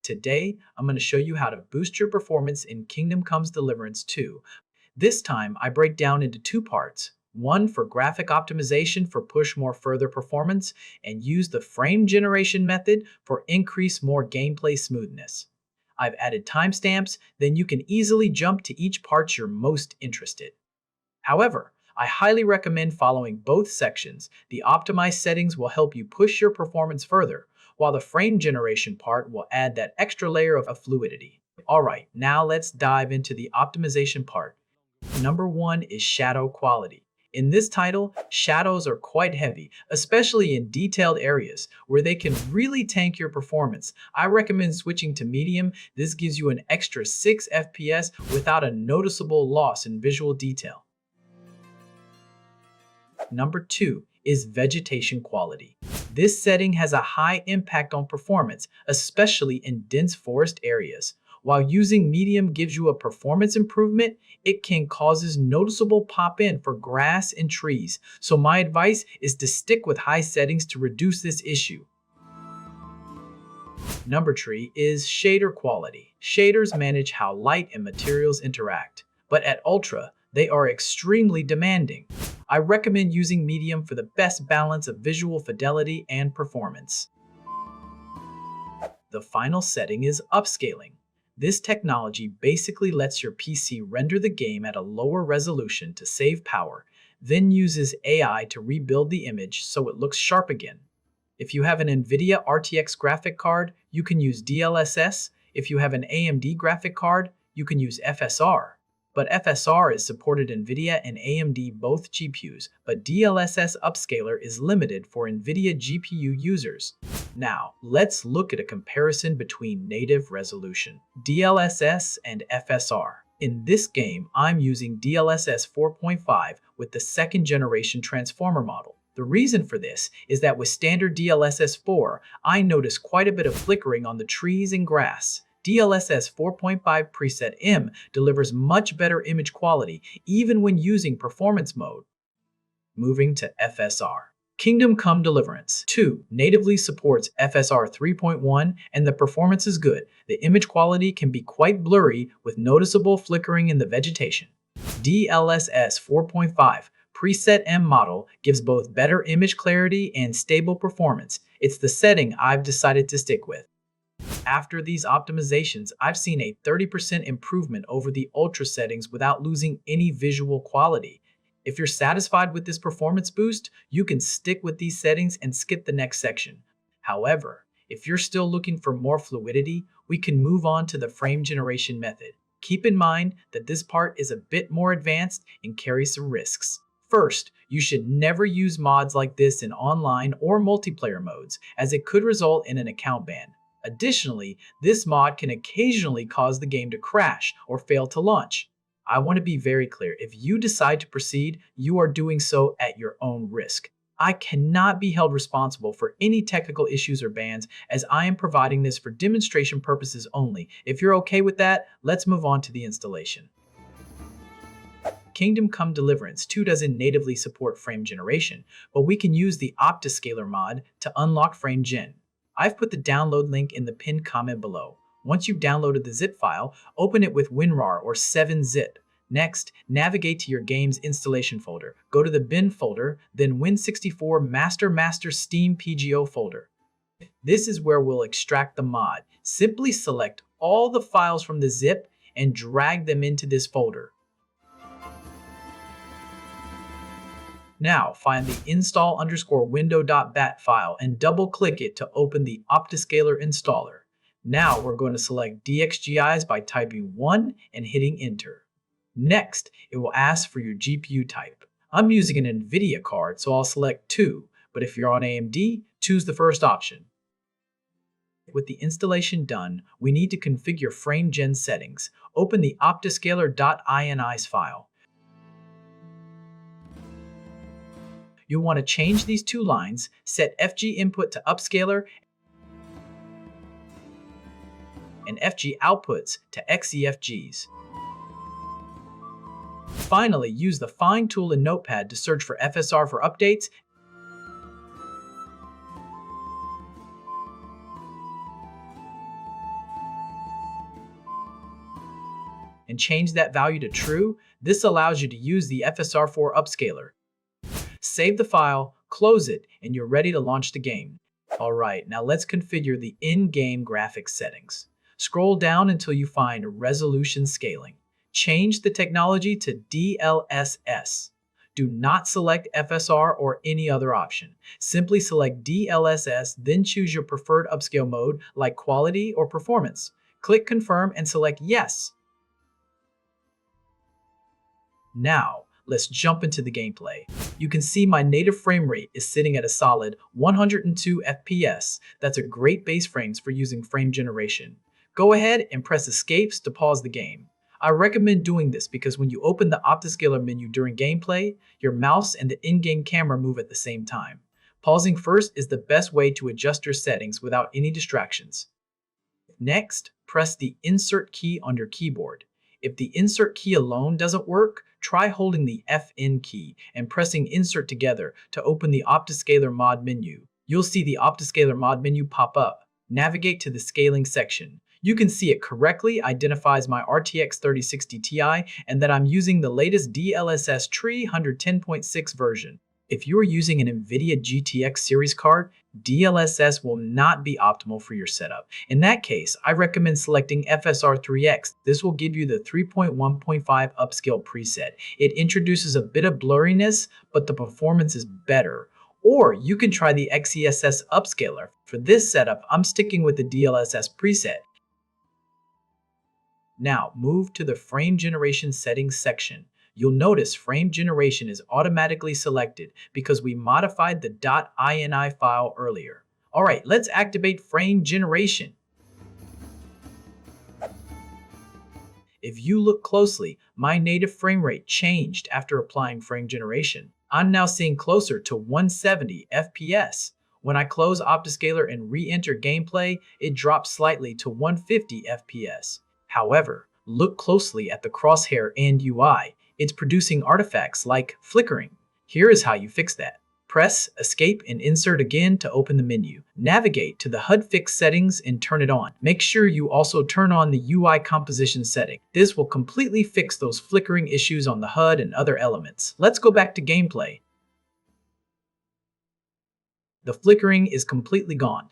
Today, I'm going to show you how to boost your performance in Kingdom Come Deliverance 2. This time, I break down into two parts. One for graphic optimization for push more further performance, and use the frame generation method for increase more gameplay smoothness. I've added timestamps, then you can easily jump to each part you're most interested. However, I highly recommend following both sections. The optimized settings will help you push your performance further, while the frame generation part will add that extra layer of fluidity. Alright, now let's dive into the optimization part. Number 1 is shadow quality. In this title, shadows are quite heavy, especially in detailed areas where they can really tank your performance. I recommend switching to medium. This gives you an extra 6 FPS without a noticeable loss in visual detail. Number 2 is vegetation quality. This setting has a high impact on performance, especially in dense forest areas. While using medium gives you a performance improvement, it can cause noticeable pop-in for grass and trees. So my advice is to stick with high settings to reduce this issue. Number 3 is shader quality. Shaders manage how light and materials interact, but at Ultra, they are extremely demanding. I recommend using medium for the best balance of visual fidelity and performance. The final setting is upscaling. This technology basically lets your PC render the game at a lower resolution to save power, then uses AI to rebuild the image so it looks sharp again. If you have an NVIDIA RTX graphic card, you can use DLSS. If you have an AMD graphic card, you can use FSR. But FSR is supported NVIDIA and AMD both GPUs, but DLSS Upscaler is limited for NVIDIA GPU users. Now, let's look at a comparison between native resolution, DLSS and FSR. In this game, I'm using DLSS 4.5 with the second generation transformer model. The reason for this is that with standard DLSS 4, I notice quite a bit of flickering on the trees and grass. DLSS 4.5 preset M delivers much better image quality even when using performance mode. Moving to FSR. Kingdom Come Deliverance 2 natively supports FSR 3.1 and the performance is good. The image quality can be quite blurry with noticeable flickering in the vegetation. DLSS 4.5 preset M model gives both better image clarity and stable performance. It's the setting I've decided to stick with. After these optimizations, I've seen a 30% improvement over the Ultra settings without losing any visual quality. If you're satisfied with this performance boost, you can stick with these settings and skip the next section. However, if you're still looking for more fluidity, we can move on to the frame generation method. Keep in mind that this part is a bit more advanced and carries some risks. First, you should never use mods like this in online or multiplayer modes, as it could result in an account ban. Additionally, this mod can occasionally cause the game to crash or fail to launch. I want to be very clear, if you decide to proceed, you are doing so at your own risk. I cannot be held responsible for any technical issues or bans, as I am providing this for demonstration purposes only. If you're okay with that, let's move on to the installation. Kingdom Come Deliverance 2 doesn't natively support frame generation, but we can use the Optiscaler mod to unlock frame gen. I've put the download link in the pinned comment below. Once you've downloaded the zip file, open it with WinRAR or 7-zip. Next, navigate to your game's installation folder. Go to the bin folder, then Win64 Master Steam PGO folder. This is where we'll extract the mod. Simply select all the files from the zip and drag them into this folder. Now, find the install_window.bat file and double-click it to open the Optiscaler installer. Now, we're going to select DXGIs by typing 1 and hitting Enter. Next, it will ask for your GPU type. I'm using an NVIDIA card, so I'll select 2, but if you're on AMD, choose the first option. With the installation done, we need to configure frame gen settings. Open the Optiscaler.inis file. You'll want to change these two lines, set FG input to upscaler and FG outputs to XEFGs. Finally, use the Find tool in Notepad to search for FSR for updates. and change that value to true. This allows you to use the FSR4 upscaler. Save the file, close it, and you're ready to launch the game. Alright, now let's configure the in-game graphics settings. Scroll down until you find Resolution Scaling. Change the technology to DLSS. Do not select FSR or any other option. Simply select DLSS, then choose your preferred upscale mode like Quality or Performance. Click Confirm and select Yes. Now, let's jump into the gameplay. You can see my native frame rate is sitting at a solid 102 FPS. That's a great base frames for using frame generation. Go ahead and press Escapes to pause the game. I recommend doing this because when you open the Optiscaler menu during gameplay, your mouse and the in-game camera move at the same time. Pausing first is the best way to adjust your settings without any distractions. Next, press the Insert key on your keyboard. If the Insert key alone doesn't work, try holding the FN key and pressing Insert together to open the Optiscaler Mod menu. You'll see the Optiscaler Mod menu pop up. Navigate to the Scaling section. You can see it correctly identifies my RTX 3060 Ti and that I'm using the latest DLSS 110.6 version. If you are using an NVIDIA GTX series card, DLSS will not be optimal for your setup. In that case, I recommend selecting FSR3X. This will give you the 3.1.5 upscale preset. It introduces a bit of blurriness, but the performance is better. Or you can try the XeSS upscaler. For this setup, I'm sticking with the DLSS preset. Now, move to the Frame Generation Settings section. You'll notice Frame Generation is automatically selected because we modified the .ini file earlier. Alright, let's activate Frame Generation. If you look closely, my native frame rate changed after applying Frame Generation. I'm now seeing closer to 170 FPS. When I close Optiscaler and re-enter gameplay, it drops slightly to 150 FPS. However, look closely at the Crosshair and UI. It's producing artifacts like flickering. Here is how you fix that. Press Escape and Insert again to open the menu. Navigate to the HUD Fix settings and turn it on. Make sure you also turn on the UI composition setting. This will completely fix those flickering issues on the HUD and other elements. Let's go back to gameplay. The flickering is completely gone.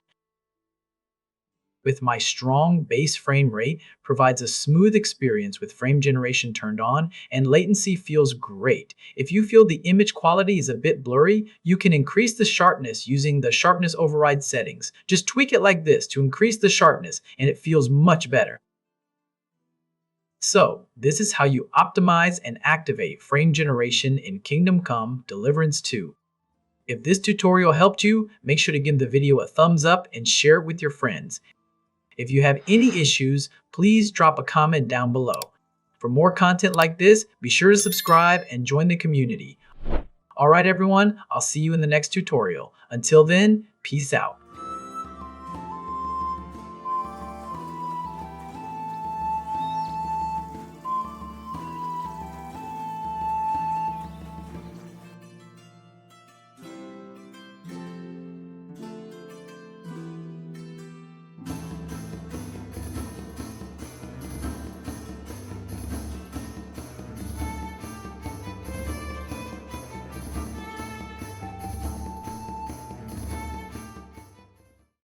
With my strong base frame rate provides a smooth experience with frame generation turned on, and latency feels great. If you feel the image quality is a bit blurry, you can increase the sharpness using the sharpness override settings. Just tweak it like this to increase the sharpness and it feels much better. So, this is how you optimize and activate frame generation in Kingdom Come Deliverance 2. If this tutorial helped you, make sure to give the video a thumbs up and share it with your friends. If you have any issues, please drop a comment down below. For more content like this, be sure to subscribe and join the community. Alright everyone, I'll see you in the next tutorial. Until then, peace out.